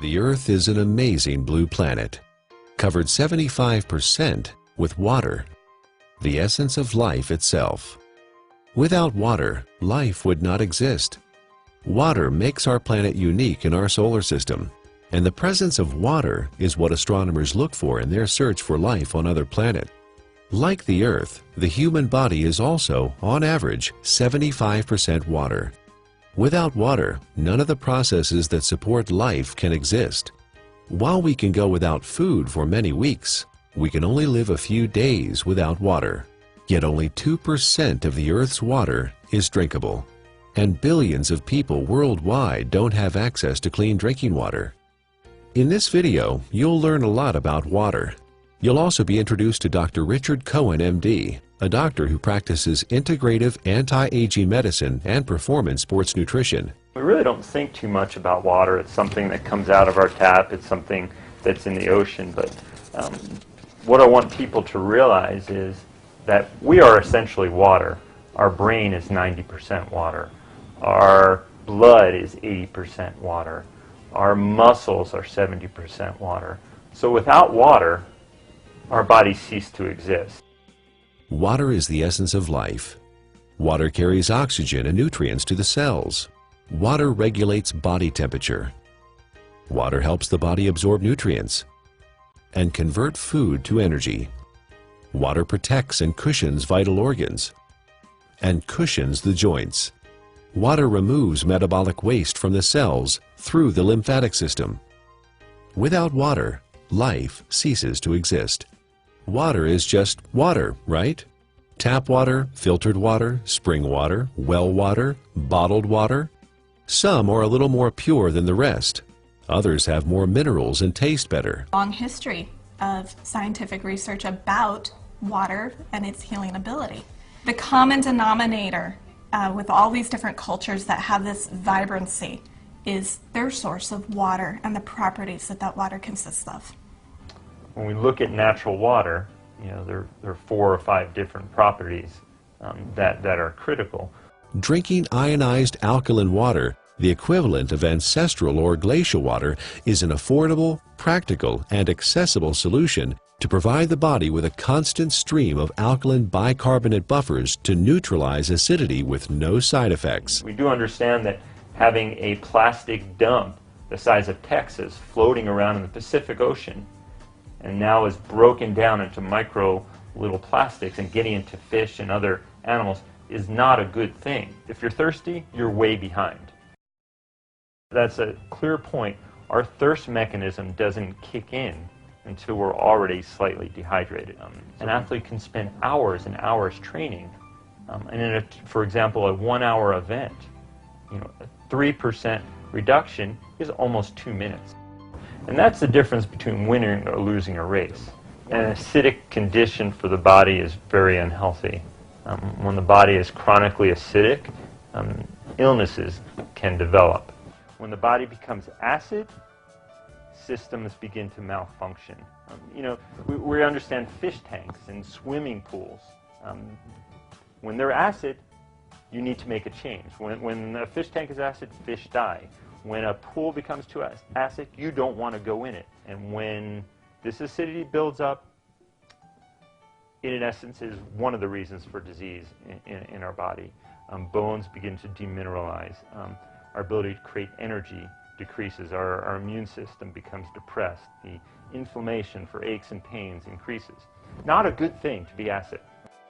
The Earth is an amazing blue planet, covered 75% with water, the essence of life itself. Without water, life would not exist. Water makes our planet unique in our solar system, and the presence of water is what astronomers look for in their search for life on other planets. Like the Earth, the human body is also, on average, 75% water. Without water, none of the processes that support life can exist. While we can go without food for many weeks, we can only live a few days without water. Yet only 2% of the Earth's water is drinkable, and billions of people worldwide don't have access to clean drinking water. In this video, you'll learn a lot about water. You'll also be introduced to Dr. Richard Cohen, MD, a doctor who practices integrative anti-aging medicine and performance sports nutrition. We really don't think too much about water. It's something that comes out of our tap. It's something that's in the ocean. But what I want people to realize is that we are essentially water. Our brain is 90% water. Our blood is 80% water. Our muscles are 70% water. So without water, our bodies cease to exist. Water is the essence of life. Water carries oxygen and nutrients to the cells. Water regulates body temperature. Water helps the body absorb nutrients and convert food to energy. Water protects and cushions vital organs and cushions the joints. Water removes metabolic waste from the cells through the lymphatic system. Without water, life ceases to exist. Water is just water, right? Tap water, filtered water, spring water, well water, bottled water. Some are a little more pure than the rest. Others have more minerals and taste better. Long history of scientific research about water and its healing ability. The common denominator with all these different cultures that have this vibrancy is their source of water and the properties that that water consists of. When we look at natural water, there are 4 or 5 different properties that are critical. Drinking ionized alkaline water, the equivalent of ancestral or glacial water, is an affordable, practical, and accessible solution to provide the body with a constant stream of alkaline bicarbonate buffers to neutralize acidity with no side effects. We do understand that having a plastic dump the size of Texas floating around in the Pacific Ocean and now is broken down into micro little plastics and getting into fish and other animals is not a good thing. If you're thirsty, you're way behind. That's a clear point. Our thirst mechanism doesn't kick in until we're already slightly dehydrated. An athlete can spend hours and hours training, and in for example, a 1-hour event, a 3% reduction is almost 2 minutes. And that's the difference between winning or losing a race. An acidic condition for the body is very unhealthy. When the body is chronically acidic, illnesses can develop. When the body becomes acid, systems begin to malfunction. We understand fish tanks and swimming pools. When they're acid, you need to make a change. When a fish tank is acid, fish die. When a pool becomes too acid, you don't want to go in it. And when this acidity builds up, it in essence is one of the reasons for disease in our body. Bones begin to demineralize. Our ability to create energy decreases. Our immune system becomes depressed. The inflammation for aches and pains increases. Not a good thing to be acid.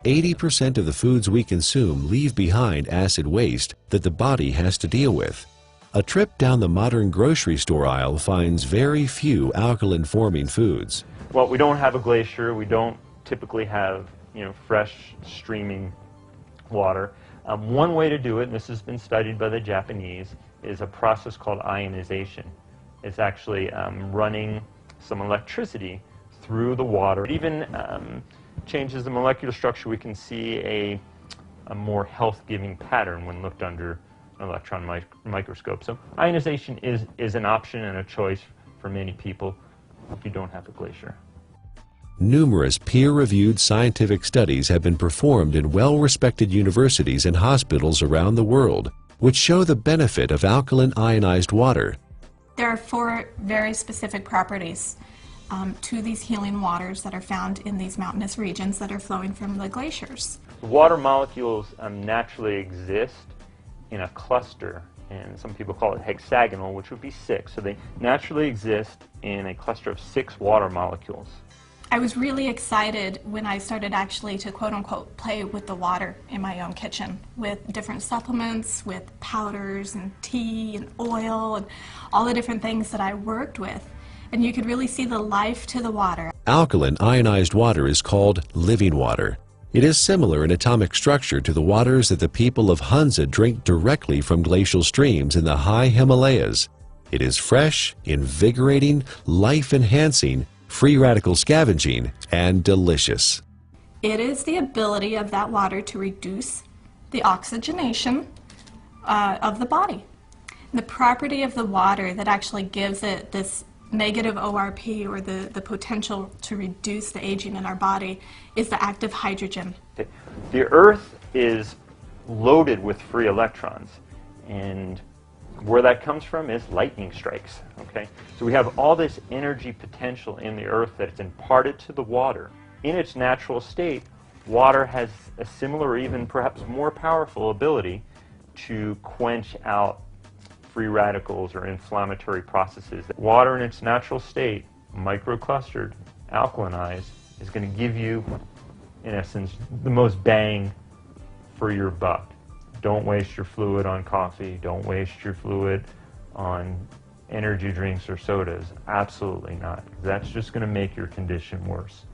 80% of the foods we consume leave behind acid waste that the body has to deal with. A trip down the modern grocery store aisle finds very few alkaline-forming foods. Well, we don't have a glacier. We don't typically have, fresh streaming water. One way to do it, and this has been studied by the Japanese, is a process called ionization. It's actually running some electricity through the water. It even changes the molecular structure. We can see a more health-giving pattern when looked under an electron microscope. So ionization is an option and a choice for many people if you don't have a glacier. Numerous peer-reviewed scientific studies have been performed in well-respected universities and hospitals around the world, which show the benefit of alkaline ionized water. There are 4 very specific properties to these healing waters that are found in these mountainous regions that are flowing from the glaciers. Water molecules naturally exist in a cluster, and some people call it hexagonal, which would be 6. So they naturally exist in a cluster of 6 water molecules. I was really excited when I started actually to quote-unquote play with the water in my own kitchen with different supplements, with powders and tea and oil and all the different things that I worked with. And you could really see the life to the water. Alkaline ionized water is called living water. It is similar in atomic structure to the waters that the people of Hunza drink directly from glacial streams in the high Himalayas. It is fresh, invigorating, life-enhancing, free radical scavenging, and delicious. It is the ability of that water to reduce the oxygenation of the body. The property of the water that actually gives it this negative ORP, or the potential to reduce the aging in our body, is the active hydrogen. The Earth is loaded with free electrons, and where that comes from is lightning strikes. Okay, so we have all this energy potential in the Earth that's imparted to the water. In its natural state, water has a similar, or even perhaps more powerful ability to quench out free radicals or inflammatory processes. Water in its natural state, microclustered, alkalinized, is going to give you, in essence, the most bang for your buck. Don't waste your fluid on coffee. Don't waste your fluid on energy drinks or sodas. Absolutely not. That's just going to make your condition worse.